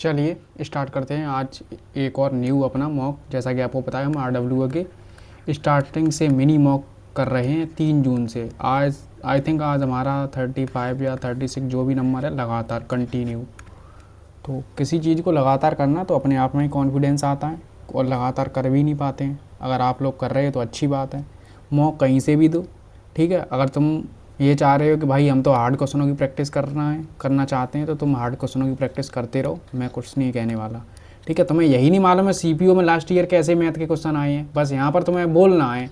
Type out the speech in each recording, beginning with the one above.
चलिए स्टार्ट करते हैं आज एक और न्यू अपना मॉक। जैसा कि आपको पता है हम RWA के स्टार्टिंग से मिनी मॉक कर रहे हैं 3 जून से। आज आई थिंक आज हमारा 35 या 36 जो भी नंबर है लगातार कंटिन्यू। तो किसी चीज़ को लगातार करना तो अपने आप में ही कॉन्फिडेंस आता है और लगातार कर भी नहीं पाते हैं। अगर आप लोग कर रहे हो तो अच्छी बात है, मॉक कहीं से भी दो, ठीक है। अगर तुम ये चाह रहे हो कि भाई हम तो हार्ड क्वेश्चनों की प्रैक्टिस करना चाहते हैं तो तुम हार्ड क्वेश्चनों की प्रैक्टिस करते रहो, मैं कुछ नहीं कहने वाला, ठीक है। तुम्हें यही नहीं मालूम है CPO में लास्ट ईयर कैसे मैथ के क्वेश्चन आए हैं, बस यहाँ पर तुम्हें बोलना है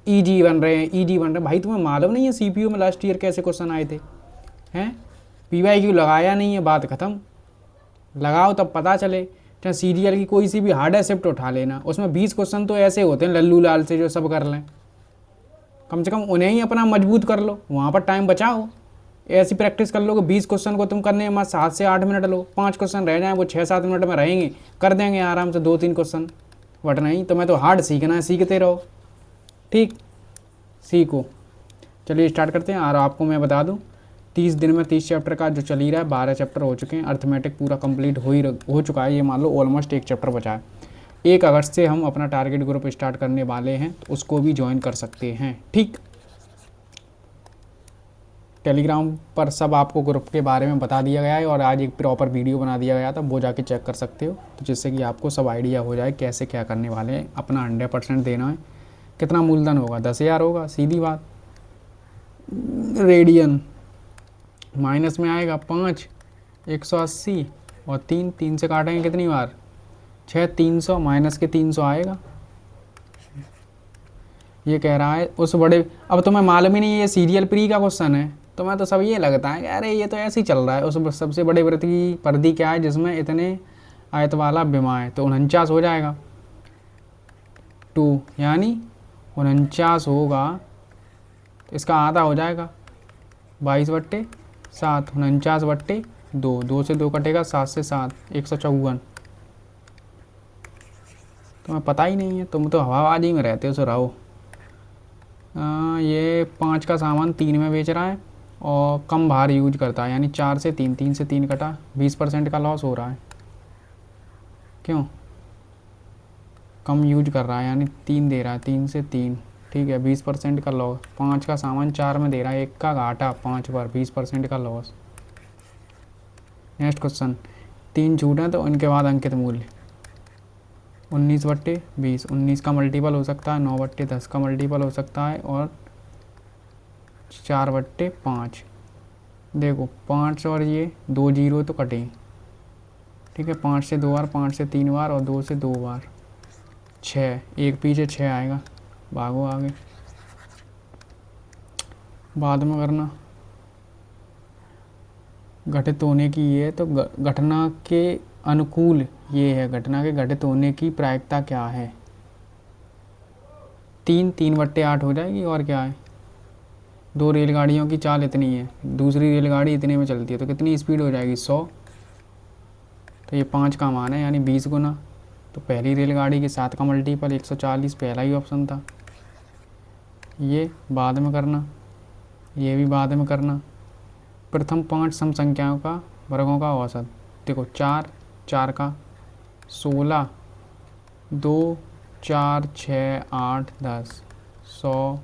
ईजी बन रहे हैं, ईजी बन रहे हैं। भाई तुम्हें मालूम नहीं है CPO में लास्ट ईयर कैसे क्वेश्चन आए थे हैं? PYQ लगाया नहीं है, बात ख़त्म। लगाओ तब पता चले। चाहे सीरियल की कोई सी भी हार्ड एसेप्ट उठा लेना, उसमें 20 क्वेश्चन तो ऐसे होते हैं लल्लू लाल से जो सब कर लें। कम से कम उन्हें ही अपना मजबूत कर लो, वहाँ पर टाइम बचाओ। ऐसी प्रैक्टिस कर लो कि 20 क्वेश्चन को तुम करने में 7 से 8 मिनट लो, 5 क्वेश्चन रह जाएँ वो 6-7 मिनट में रहेंगे, कर देंगे आराम से 2-3 क्वेश्चन। बट नहीं, तुम्हें तो हार्ड सीखना है, सीखते रहो, ठीक, सीखो। चलिए स्टार्ट करते हैं। और आपको मैं बता दूं 30 दिन में 30 चैप्टर का जो चल ही रहा है, 12 चैप्टर हो चुके हैं। अर्थमेटिक पूरा कंप्लीट हो चुका है, ये मान लो ऑलमोस्ट एक चैप्टर बचा है। 1 अगस्त से हम अपना टारगेट ग्रुप स्टार्ट करने वाले हैं, तो उसको भी ज्वाइन कर सकते हैं, ठीक। टेलीग्राम पर सब आपको ग्रुप के बारे में बता दिया गया है और आज एक प्रॉपर वीडियो बना दिया गया था, वो जाके चेक कर सकते हो, तो जिससे कि आपको सब आइडिया हो जाए कैसे क्या करने वाले हैं। अपना 100% देना है। कितना मूलधन होगा? 10,000 होगा, सीधी बात। रेडियन माइनस में आएगा 5, 180 और 3 से काटेंगे कितनी बार? 6, 300 माइनस के 300 आएगा। ये कह रहा है उस बड़े, अब तुम्हें मालूम ही नहीं है ये सीरियल प्री का क्वेश्चन है, तुम्हें तो सब ये लगता है कि अरे ये तो ऐसे ही चल रहा है। उस सबसे बड़े वृत्त की परिधि क्या है जिसमें इतने आयत वाला विमा है, तो 49 हो जाएगा 2, यानी 49 होगा, तो इसका आधा हो जाएगा 22/7, 49/2, 2 से 2 कटेगा, 7 से 7, 154। तुम्हें पता ही नहीं है, तुम तो हवाबाजी में रहते हो, सो रहो। ये 5 का सामान 3 में बेच रहा है और कम भार यूज करता है, यानी 4 से 3, 3 से 3 कटा, 20% का लॉस हो रहा है। क्यों? कम यूज कर रहा है, यानी 3 दे रहा है, 3 से 3, ठीक है, 20% का लॉस। 5 का सामान 4 में दे रहा है, 1 का घाटा 5 बार, 20% का लॉस। नेक्स्ट क्वेश्चन, 3 छूट हैं तो इनके बाद अंकित मूल्य 19/20। 19 का मल्टीपल हो सकता है, 9/10 का मल्टीपल हो सकता है और 4/5। देखो 5 और ये 2 जीरो तो कटे, ठीक है। 5 से 2 बार, 5 से 3 बार और 2 से 2 बार, 6, एक पीछे 6 आएगा। भागो आगे, बाद में करना। घटित होने की ये तो घटना के अनुकूल ये है, घटना के घटित होने की प्रायिकता क्या है? 3/8 हो जाएगी, और क्या है। 2 रेलगाड़ियों की चाल इतनी है, दूसरी रेलगाड़ी इतने में चलती है, तो कितनी स्पीड हो जाएगी? 100। तो ये 5 का मान है, यानी 20 गुना। तो पहली रेलगाड़ी के 7 का मल्टीपल 140, पहला ही ऑप्शन था। ये बाद में करना, ये भी बाद में करना। प्रथम 5 सम संख्याओं का वर्गों का औसत। देखो 4 का 16, 2, 4, 6, 8, 10, 100,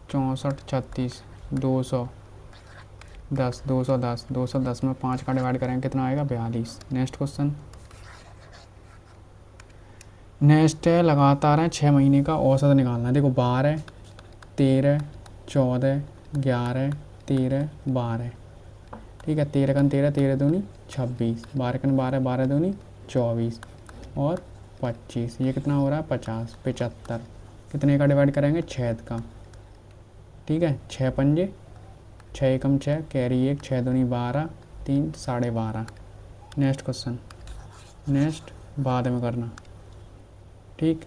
64, 36, 200, 10, 210, 210 में 5 का डिवाइड करेंगे कितना आएगा? 42। नेक्स्ट क्वेश्चन, नेक्स्ट है लगातार है 6 महीने का औसत निकालना। देखो 12, 13, 14, 11, 13, 12, ठीक है। 13 कन 13, 13 दूनी 26, 12 कन 12, 12 दूनी 24 और 25, ये कितना हो रहा है? 50, 75। कितने का डिवाइड करेंगे? 6 का, ठीक है। 6 पंजे 6 एकम 6, कैरी 1, 6 दूनी 12, 3 12.5। नेक्स्ट क्वेश्चन, नेक्स्ट बाद में करना, ठीक।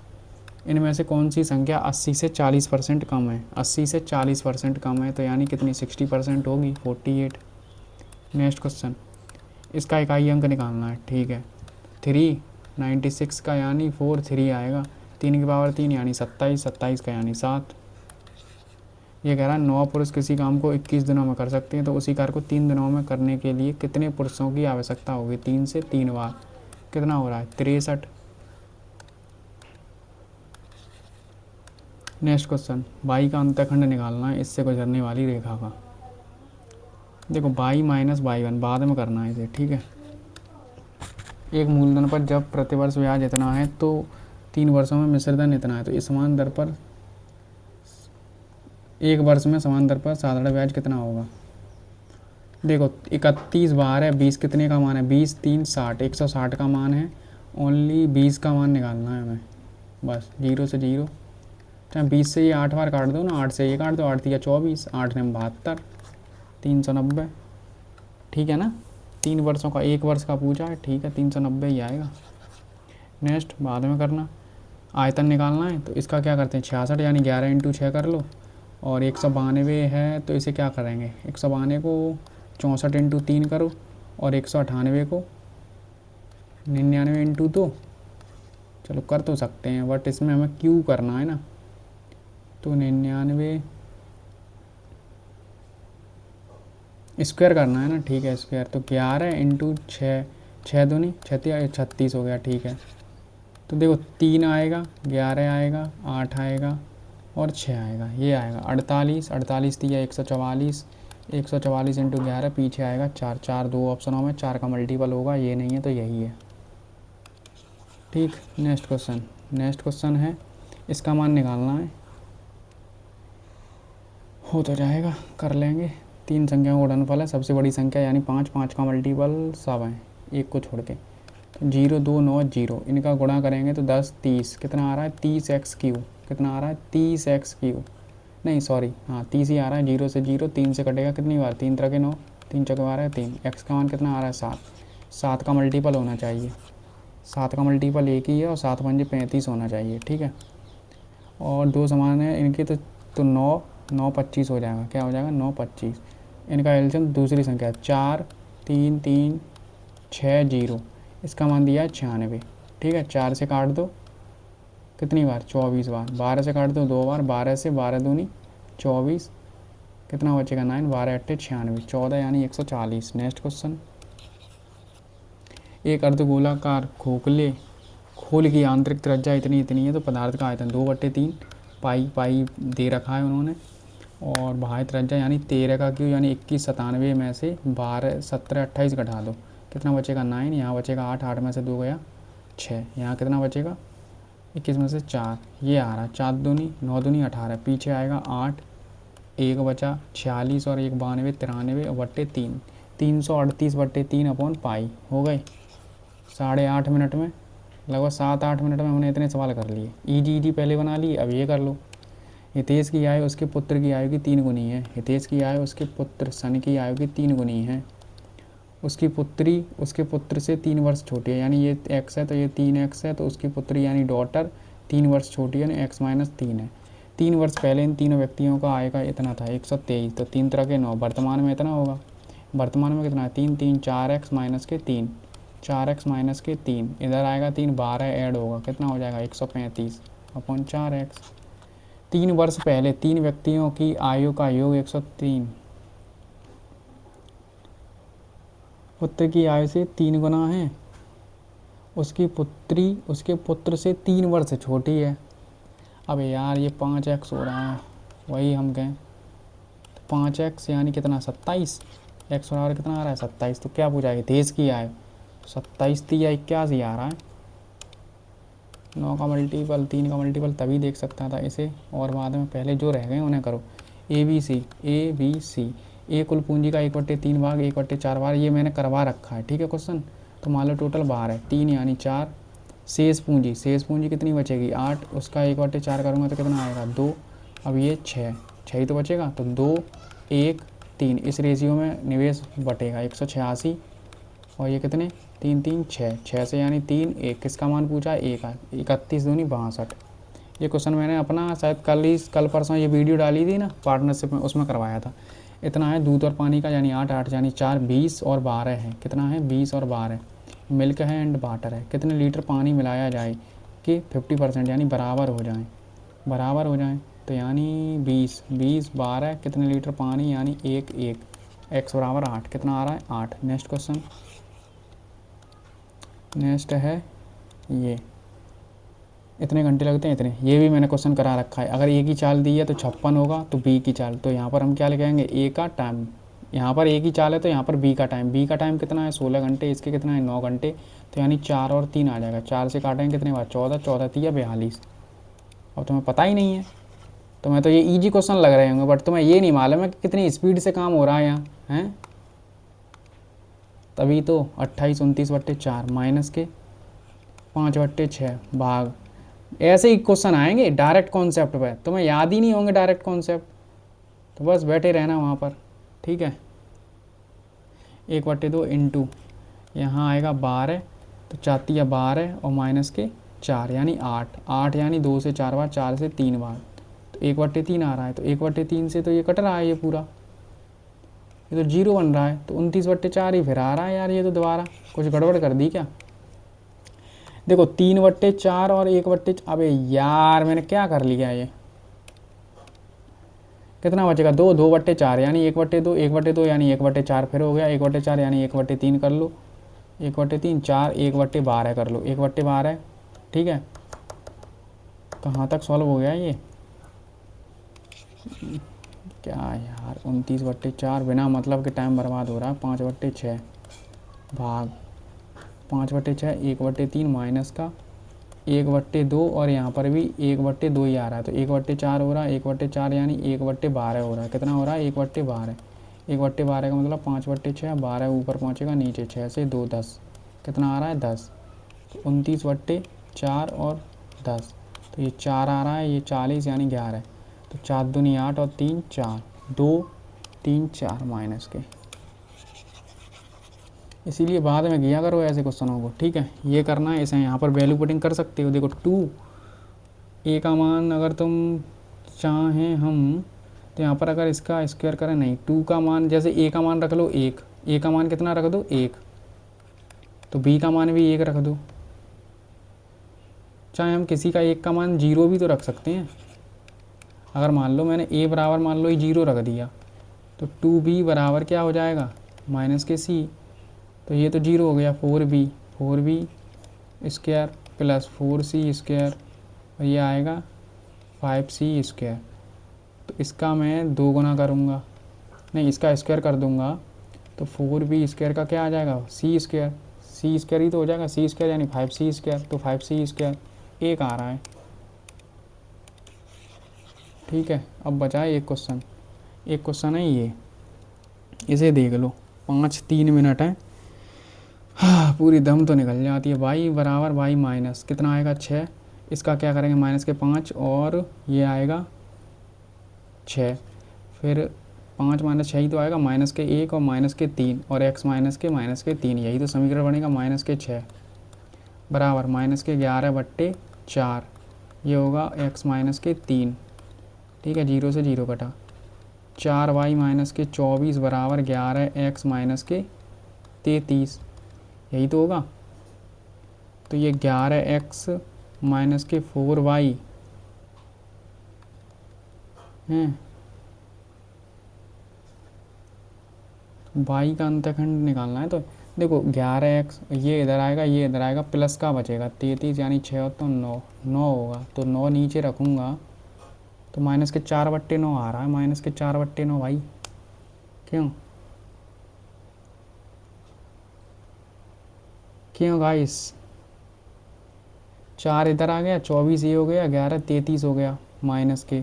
इनमें से कौन सी संख्या 80 से 40% कम है? 80 से 40% कम है, तो यानी कितनी? 60% होगी, 48। नेक्स्ट क्वेश्चन, इसका इकाई अंक निकालना है, ठीक है। 3, 96 का यानी 4, 3 आएगा, 3 की पावर 3 यानी 27, 27 का यानी 7। ये कह रहा है 9 पुरुष किसी काम को 21 दिनों में कर सकते हैं, तो उसी कार्य को 3 दिनों में करने के लिए कितने पुरुषों की आवश्यकता होगी? 3 से 3 बार, कितना हो रहा है 63। नेक्स्ट क्वेश्चन, बाई का अंतःखंड निकालना है इससे गुजरने वाली रेखा का। देखो बाई माइनस बाई वन बाद में करना है इसे, ठीक है। एक मूलधन पर जब प्रतिवर्ष ब्याज इतना है तो 3 वर्षों में मिश्र धन इतना है, तो इस समान दर पर 1 वर्ष में समान दर पर साधारण ब्याज कितना होगा। देखो 31 बार है, 20 कितने का मान है, 20 3 60, 160 का मान है, ओनली 20 का मान निकालना है हमें, बस 0 से 0। चाहे 20 से ये 8 बार काट दो ना, 8 से ये काट दो, 8 या 24, 8 ने 72, 390, ठीक है ना। 3 वर्षों का, 1 वर्ष का पूछा है, ठीक है 390 ही आएगा। नेक्स्ट बाद में करना, आयतन निकालना है तो इसका क्या करते हैं 66 यानी 11 इंटू 6 कर लो, और 192 है तो इसे क्या करेंगे 192 को 64 इंटू 3 करो, और 198 को 99 इंटू 2। चलो कर तो सकते हैं बट इसमें हमें क्यू करना है ना, तो 99 स्क्वायर करना है ना, ठीक है स्क्वायर, तो 11 इंटू 6, 6 दूनी 36 हो गया, ठीक है। तो देखो 3 आएगा, 11 आएगा, 8 आएगा और 6 आएगा, ये आएगा 48, 48 दिया 144, 144 इंटू 11 पीछे आएगा 4, 4 दो ऑप्शनों में 4 का मल्टीपल होगा, ये नहीं है तो यही है, ठीक। नेक्स्ट क्वेश्चन है, इसका मान निकालना है, हो तो जाएगा, कर लेंगे। 3 संख्याओं का गुणनफल है, सबसे बड़ी संख्या यानी 5, 5 का मल्टीपल सब है एक को छोड़ के, 0 2 9 0, इनका गुणा करेंगे तो 10 30, कितना आ रहा है 30x3, कितना आ रहा है 30x3, नहीं सॉरी हाँ 30 ही आ रहा है, 0 से 0, 3 से कटेगा कितनी बार, 3 3 9, 3 चौके 12, 3, x का मान कितना आ रहा है 7, 7 का मल्टीपल होना चाहिए, 7 का मल्टीपल एक ही है और 7 पंजे 35 होना चाहिए, ठीक है। और 2 समान है इनके तो 9 9 25 हो जाएगा, क्या हो जाएगा 9 25। इनका एलसीएम दूसरी संख्या 4 3 3 6 0, इसका मान दिया है 96, ठीक है। 4 से काट दो कितनी बार 24 बार, 12 से काट दो 2 बार, 12 से 12 दूनी 24, कितना बचेगा 9, 12 8 96, 14 यानी 140। नेक्स्ट क्वेश्चन, एक अर्धगोलाकार खोल की आंतरिक त्रिज्या इतनी इतनी है तो पदार्थ का आयतन 2/3 पाई पाई दे रखा है उन्होंने, और बाह्य त्रिज्या यानी 13 का क्यू यानी 21 97 में से 12 17 28 घटा दो, कितना बचेगा 9, यहाँ बचेगा 8, 8 में से 2 गया 6, यहाँ कितना बचेगा 21 में से 4, ये आ रहा 4 दूनी 9 दूनी 18, पीछे आएगा 8, 1 बचा 46 और 1 92 93/3, 338/3 अपॉन पाई हो गए। 8.5 मिनट में, लगभग 7-8 मिनट में हमने इतने सवाल कर लिए, इजी पहले बना लिए, अब ये कर लो। हितेश की आयु उसके पुत्र की आयु की 3 गुनी है, हितेश की आयु उसके पुत्र सन की आयु की 3 गुनी है, उसकी पुत्री उसके पुत्र से 3 वर्ष छोटी है, यानी ये x है तो ये 3x है, तो उसकी पुत्री यानी डॉटर 3 वर्ष छोटी है, यानी x-3 है। 3 वर्ष पहले इन तीनों व्यक्तियों का आय का इतना था 123, तो 3 तरह के 9, वर्तमान में इतना होगा, वर्तमान में कितना है 3 3 4x माइनस के 3, 4x माइनस के 3, इधर आएगा 3, 12 ऐड होगा, कितना हो जाएगा 135 अपॉन 4x। 3 वर्ष पहले 3 व्यक्तियों की आयु का योग 103, पुत्र की आयु से 3 गुना है, उसकी पुत्री उसके पुत्र से 3 वर्ष छोटी है। अब यार ये 5x हो रहा है, वही हम कहें तो 5x यानी कितना 27, x बराबर कितना आ रहा है 27, तो क्या पूछा है देश की आयु 27 थी या 81 आ रहा है, 9 का मल्टीपल 3 का मल्टीपल तभी देख सकता था इसे, और बाद में पहले जो रह गए उन्हें करो। ABC ए कुल पूंजी का 1/3 भाग 1/4 बार, ये मैंने करवा रखा है, ठीक है क्वेश्चन। तो मान लो टोटल बार है 3 यानी 4, शेष पूंजी कितनी बचेगी 8, उसका 1/4 करूँगा तो कितना आएगा 2, अब ये 6 ही तो बचेगा, तो 2 1 3 इस रेशियो में निवेश बटेगा 186, और ये कितने 3 3 6, 6 से यानी 3 1, किसका मान पूछा 1, 31 दूनी 62। ये क्वेश्चन मैंने अपना शायद कल परसों ये वीडियो डाली थी ना पार्टनरशिप में, उसमें करवाया था। इतना है दूध और पानी का यानी 8 8 यानी 4, 20 और 12 है, कितना है 20 और 12, मिल्क है एंड वाटर है, कितने लीटर पानी मिलाया जाए कि 50% यानी बराबर हो जाए, तो यानी 20 20 12 कितने लीटर पानी यानी 1 1, x बराबर 8, कितना आ रहा है 8। नेक्स्ट क्वेश्चन, नेक्स्ट है ये, इतने घंटे लगते हैं इतने, ये भी मैंने क्वेश्चन करा रखा है। अगर ए की चाल दी है तो 56 होगा, तो बी की चाल, तो यहाँ पर हम क्या लिखेंगे ए का टाइम, यहाँ पर ए की चाल है तो यहाँ पर बी का टाइम, बी का टाइम कितना है 16 घंटे, इसके कितना है 9 घंटे, तो यानी 4 और 3 आ जाएगा, 4 से काटेंगे कितने बार 14, 14 3 42। अब तुम्हें पता ही नहीं है, तुम्हें तो ये इजी क्वेश्चन लग रहे होंगे, बट तुम्हें ये नहीं मालूम है कि कितनी स्पीड से काम हो रहा है यहाँ हैं। तभी तो 28 29/4 माइनस के 5/6 भाग, ऐसे ही क्वेश्चन आएंगे डायरेक्ट कॉन्सेप्ट पे, तुम्हें याद ही नहीं होंगे डायरेक्ट कॉन्सेप्ट, तो बस बैठे रहना वहाँ पर, ठीक है। 1/2 इंटू यहाँ आएगा 12, तो 4 या 12 और माइनस के 4 यानी 8, 8 यानी 2 से 4 बार, 4 से 3 बार, तो 1/3 आ रहा है, तो 1/3 से तो ये कट रहा है ये पूरा, ये तो 0 बन रहा है, तो 29/4 ही फिर आ रहा है यार, ये तो दोबारा कुछ गड़बड़ कर दी क्या। देखो 3/4 और 1/4, अबे यार मैंने क्या कर लिया, ये कितना बचेगा 2, 2/4 यानी 1/2, 1/2 यानी 1/4 फिर हो गया, 1/4 यानी 1/3 कर लो, 1/3 4, 1/12 कर लो, 1/12, ठीक है। कहाँ तक सॉल्व हो गया ये, क्या यार 29/4, बिना मतलब के टाइम बर्बाद हो रहा है। 5/6 भाग 5/6, 1/3 माइनस का 1/2, और यहाँ पर भी 1/2 ही आ रहा है, तो 1/4 हो रहा है, 1/4 यानी 1/12 हो रहा है, कितना हो रहा है 1/12, 1/12 का मतलब 5/6, 12 ऊपर पहुँचेगा नीचे, 6 से 2 10, कितना आ रहा है 10, 29/4 और 10, तो ये 4 आ रहा है, ये 40 यानी 11, तो 4 दूनी 8 और 3 4, 2 3 4 माइनस के, इसीलिए बाद में किया करो ऐसे क्वेश्चनों को, ठीक है। ये करना है, ऐसे यहाँ पर वैल्यू पुटिंग कर सकते हो। देखो 2 ए का मान अगर तुम चाहें हम, तो यहाँ पर अगर इसका स्क्वायर करें, नहीं 2 का मान, जैसे ए का मान रख लो 1, ए का मान कितना रख दो 1, तो बी का मान भी 1 रख दो, चाहे हम किसी का 1 का मान 0 भी तो रख सकते हैं। अगर मान लो मैंने ए बराबर मान लो 0 रख दिया, तो 2b बराबर क्या हो जाएगा माइनस के सी, तो ये तो 0 हो गया, 4b square plus 4c square, और ये आएगा 5c स्क्वायर, तो इसका मैं 2 गुना करूँगा, नहीं इसका स्क्वायर कर दूँगा, तो 4b स्क्वायर का क्या आ जाएगा c स्क्वायर ही तो हो जाएगा, c स्क्वायर यानी 5c स्क्वायर, तो 5c स्क्वायर 1 आ रहा है, ठीक है। अब बचा है एक क्वेश्चन है ये, इसे देख लो, 5-3 मिनट है, हाँ पूरी दम तो निकल जाती है। y बराबर y माइनस कितना आएगा 6, इसका क्या करेंगे माइनस के 5, और ये आएगा 6, फिर 5 माइनस 6 ही तो आएगा, माइनस के 1 और माइनस के 3, और x माइनस के 3, यही तो समीकरण बनेगा, माइनस के 6 बराबर माइनस के 11/4, ये होगा x माइनस के 3, ठीक है, 0 से 0 कटा, 4y माइनस के 24 बराबर 11x माइनस के 33, यही तो होगा, तो ये 11x माइनस के 4y हैं, y का अंतखंड निकालना है, तो देखो 11x ये इधर आएगा, ये इधर आएगा, प्लस का बचेगा 33 यानी 6 और तो 9 होगा, तो 9 नीचे रखूँगा, तो माइनस के 4/9 आ रहा है, माइनस के 4/9 भाई, क्यों गाइस, 4 इधर आ गया, 24 ये हो गया, 11 33 हो गया माइनस के,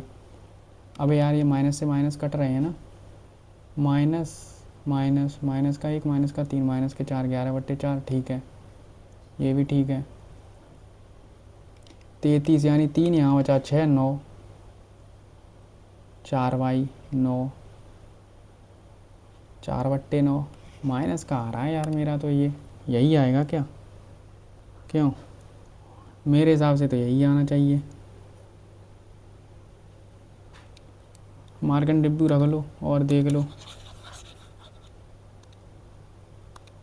अब यार ये माइनस से माइनस कट रहे हैं ना, माइनस माइनस माइनस का 1 माइनस का 3 माइनस के 4 11/4, ठीक है, ये भी ठीक है, 33 यानी 3 यहाँ बचा 6 9, 4y 9, 4/9 माइनस का आ रहा है यार मेरा, तो ये यही आएगा क्या, क्यों मेरे हिसाब से तो यही आना चाहिए। मार्कन डिब्बू रख लो और देख लो,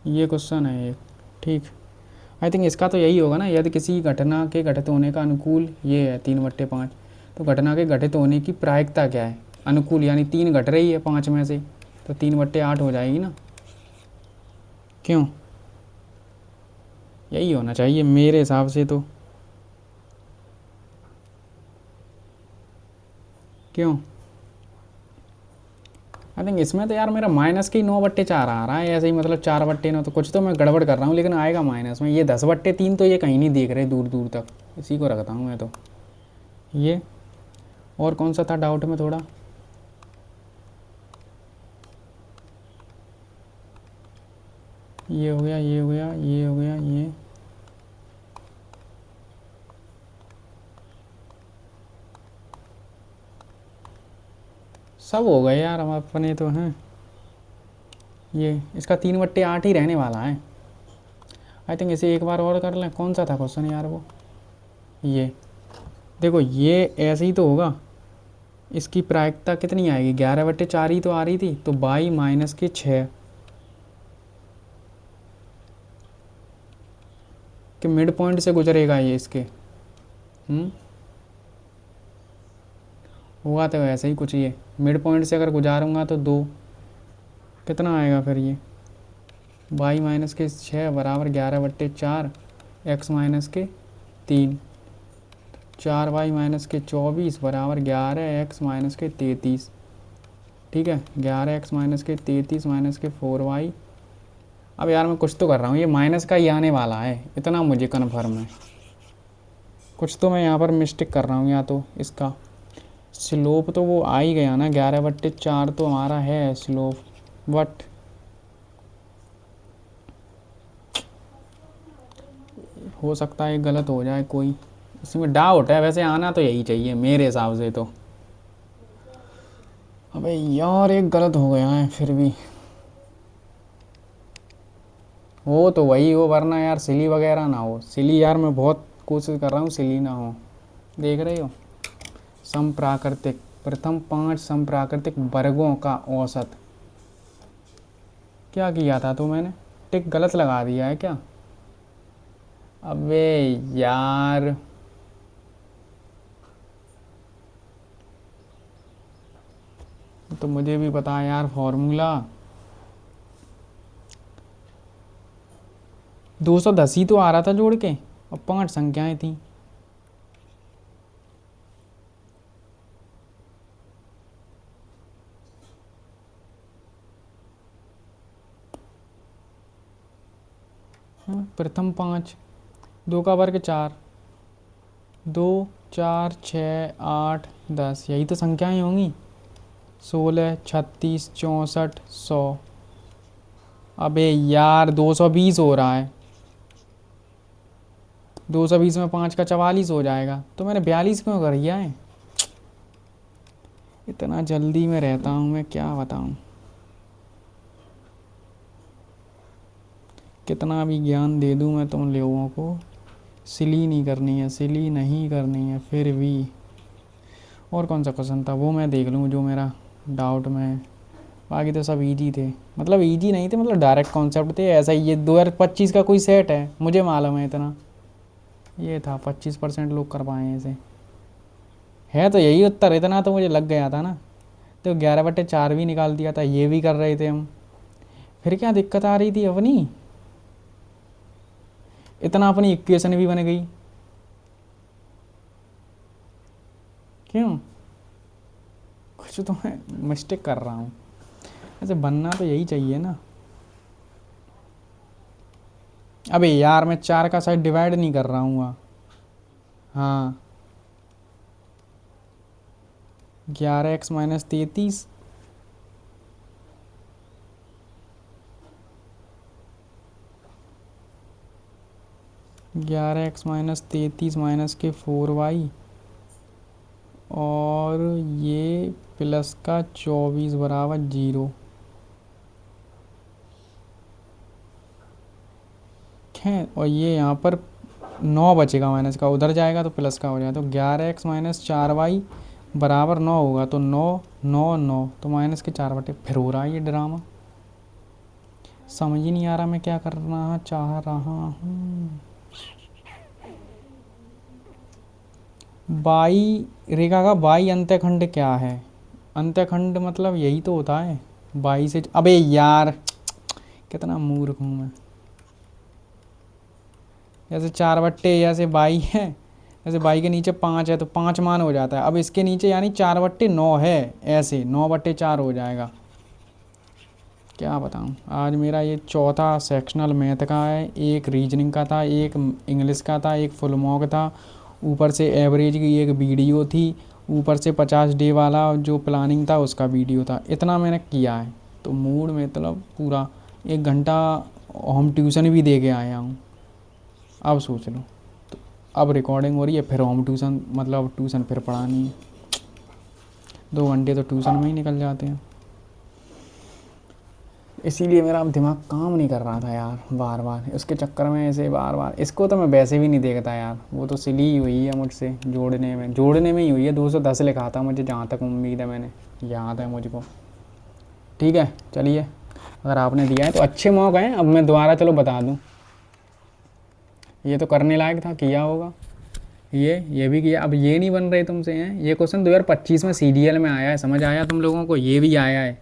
ये क्वेश्चन है एक, ठीक, आई थिंक इसका तो यही होगा ना, यदि किसी घटना के घटित होने का अनुकूल, ये है 3/5, तो घटना के घटित होने की प्रायिकता क्या है, अनुकूल यानी 3 घट रही है 5 में से, तो 3/8 हो जाएगी ना, क्यों यही होना चाहिए मेरे हिसाब से तो। क्यों? आई थिंक इसमें तो यार मेरा माइनस के 9/4 आ रहा है ऐसे ही, मतलब 4/9, तो कुछ तो मैं गड़बड़ कर रहा हूँ, लेकिन आएगा माइनस में। ये 10/3 तो ये कहीं नहीं देख रहे दूर दूर तक, इसी को रखता हूँ मैं तो। ये और कौन सा था डाउट में थोड़ा? ये हो गया, ये हो गया, ये हो गया, ये सब हो गए यार हम अपने तो हैं। ये इसका 3/8 ही रहने वाला है। आई थिंक इसे एक बार और कर लें। कौन सा था क्वेश्चन यार वो? ये देखो, ये ऐसे ही तो होगा। इसकी प्रायिकता कितनी आएगी? 11/4 ही तो आ रही थी, तो बाई माइनस के 6 के मिड पॉइंट से गुजरेगा ये इसके। हुआ तो वैसे ही कुछ। ये मिड पॉइंट से अगर गुजारूंगा तो 2, कितना आएगा फिर ये? बाई माइनस के 6 बराबर 11/4, एक्स माइनस के 3, 4y माइनस के 24 बराबर 11x माइनस के 33। ठीक है, 11x माइनस के 33 माइनस के 4y। अब यार मैं कुछ तो कर रहा हूँ, ये माइनस का ही आने वाला है, इतना मुझे कन्फर्म है। कुछ तो मैं यहाँ पर मिस्टेक कर रहा हूँ, या तो इसका स्लोप तो वो आ ही गया ना, 11/4 तो हमारा है स्लोप, बट हो सकता है गलत हो जाए कोई, इसमें डाउट है। वैसे आना तो यही चाहिए मेरे हिसाब से तो। अबे यार एक गलत हो गया है फिर भी। हो तो वही हो, वरना यार सिली वगैरह ना हो। सिली यार मैं बहुत कोशिश कर रहा हूँ सिली ना हो। देख रहे हो, समप्राकृतिक, प्रथम 5 समप्राकृतिक वर्गों का औसत। क्या किया था तो मैंने? टिक गलत लगा दिया है क्या? अबे यार, तो मुझे भी पता है यार फॉर्मूला। 210 ही तो आ रहा था जोड़ के, और 5 संख्याएं थी। प्रथम 5, 2 का वर्ग 4, 2 4 6 8 10, यही तो संख्याएं होंगी। 16 36 64 100। अबे यार 220 हो रहा है। 220 में 5 का 44 हो जाएगा, तो मैंने 42 क्यों कर दिया है? इतना जल्दी में रहता हूँ मैं, क्या बताऊँ। कितना भी ज्ञान दे दूँ मैं तुम लोगों को, सिली नहीं करनी है, सिली नहीं करनी है फिर भी। और कौन सा क्वेश्चन था वो मैं देख लूँ जो मेरा डाउट में। बाकी तो सब इजी थे, मतलब इजी नहीं थे, मतलब डायरेक्ट कॉन्सेप्ट थे ऐसा ही। ये 2025 का कोई सेट है, मुझे मालूम है इतना। ये था 25% लोग कर पाए हैं इसे। है तो यही उत्तर, इतना तो मुझे लग गया था ना। तो 11/4 भी निकाल दिया था, ये भी कर रहे थे हम। फिर क्या दिक्कत आ रही थी अपनी? इतना अपनी इक्वेशन भी बन गई। क्यों? कुछ तो मैं मिस्टेक कर रहा हूँ। ऐसे बनना तो यही चाहिए ना। अबे यार मैं 4 का साइड डिवाइड नहीं कर रहा हूँ। हाँ, 11x minus 33, 11x minus 33 minus के 4y, और ये प्लस का 24 बराबर 0 है। और ये यहाँ पर 9 बचेगा माइनस का, उधर जाएगा तो प्लस का हो जाएगा। तो 11x माइनस 4y बराबर 9 होगा, तो 9 9 9, तो माइनस के 4/। फिर हो रहा है ये ड्रामा, समझ ही नहीं आ रहा मैं क्या करना चाह रहा हूँ। बाई रेखा का बाई अंत्यखंड क्या है? अंत्यखंड मतलब यही तो होता है, बाई से। अबे यार कितना मूर्ख हूँ मैं। जैसे 4/, जैसे बाई है, जैसे बाई के नीचे 5 है तो 5 मान हो जाता है। अब इसके नीचे यानी 4/9 है, ऐसे 9/4 हो जाएगा। क्या बताऊँ, आज मेरा ये चौथा सेक्शनल मैथ का है, एक रीजनिंग का था, एक इंग्लिश का था, एक फुल मॉक था, ऊपर से एवरेज की एक वीडियो थी, ऊपर से 50 डे वाला जो प्लानिंग था उसका वीडियो था। इतना मैंने किया है तो मूड में मतलब पूरा 1 घंटा होम ट्यूशन भी दे के आया हूँ। अब सोच लो, तो अब रिकॉर्डिंग हो रही है, फिर होम ट्यूशन, मतलब ट्यूशन फिर पढ़ानी है। 2 घंटे तो ट्यूशन में ही निकल जाते हैं। इसीलिए मेरा अब दिमाग काम नहीं कर रहा था यार, बार बार उसके चक्कर में ऐसे बार बार। इसको तो मैं वैसे भी नहीं देखता यार, वो तो सिली हुई है मुझसे, जोड़ने में ही हुई है। 210 लिखा था मुझे, जहाँ तक उम्मीद है, मैंने याद है मुझको। ठीक है चलिए, अगर आपने दिया है तो अच्छे मौके हैं। अब मैं दोबारा चलो बता दूँ, ये तो करने लायक था, किया होगा। ये भी किया। अब ये नहीं बन रहे तुमसे हैं, ये क्वेश्चन 2025 में सीडीएल में आया है, समझ आया तुम लोगों को? ये भी आया है,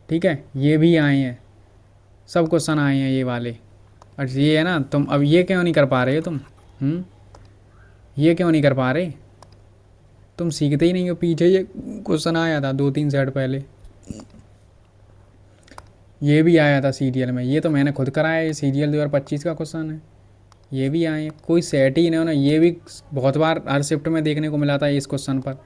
ठीक है, ये भी आए हैं, सब क्वेश्चन आए हैं ये वाले। और ये है ना, तुम अब ये क्यों नहीं कर पा रहे हो तुम? ये क्यों नहीं कर पा रहे? तुम सीखते ही नहीं हो। पीछे ये क्वेश्चन आया था 2-3 सेट पहले, ये भी आया था सीरियल में। ये तो मैंने खुद कराया, ये सीरियल 2025 का क्वेश्चन है। ये भी आए हैं, कोई सेट ही नहीं होना। ये भी बहुत बार हर शिफ्ट में देखने को मिला था इस क्वेश्चन पर।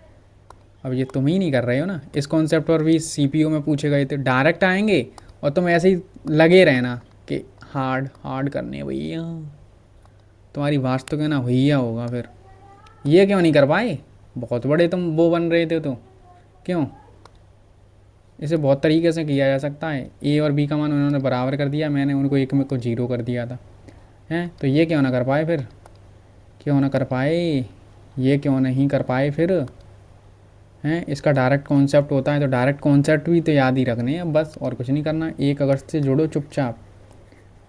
अब ये तुम ही नहीं कर रहे हो ना। इस कॉन्सेप्ट पर भी सीपीयू में पूछे गए थे, डायरेक्ट आएंगे और तुम ऐसे ही लगे रहना कि हार्ड हार्ड करने भैया। तुम्हारी वास्तव के ना भैया होगा फिर। ये क्यों नहीं कर पाए? बहुत बड़े तुम वो बन रहे थे तो क्यों? इसे बहुत तरीके से किया जा सकता है। ए और बी का मान उन्होंने बराबर कर दिया, मैंने उनको एक में को 0 कर दिया था, हैं? तो ये क्यों ना कर पाए फिर? क्यों ना कर पाए? ये क्यों नहीं कर पाए फिर? हैं? इसका डायरेक्ट कॉन्सेप्ट होता है, तो डायरेक्ट कॉन्सेप्ट भी तो याद ही रखने हैं बस, और कुछ नहीं करना। 1 अगस्त से जुड़ो चुपचाप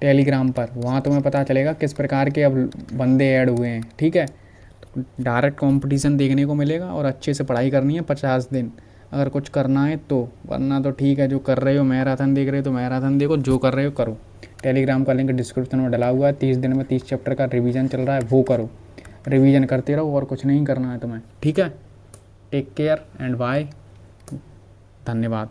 टेलीग्राम पर, वहाँ तुम्हें पता चलेगा किस प्रकार के अब बंदे ऐड हुए हैं। ठीक है, तो डायरेक्ट कंपटीशन देखने को मिलेगा और अच्छे से पढ़ाई करनी है 50 दिन, अगर कुछ करना है तो। वरना तो ठीक है, जो कर रहे हो मैराथन देख रहे हो तो मैराथन देखो, जो कर रहे हो करो। टेलीग्राम का लिंक डिस्क्रिप्शन में डला हुआ है। 30 दिन में 30 चैप्टर का रिवीजन चल रहा है, वो करो। रिवीजन करते रहो और कुछ नहीं करना है तुम्हें। ठीक है, टेक केयर एंड बाय, धन्यवाद।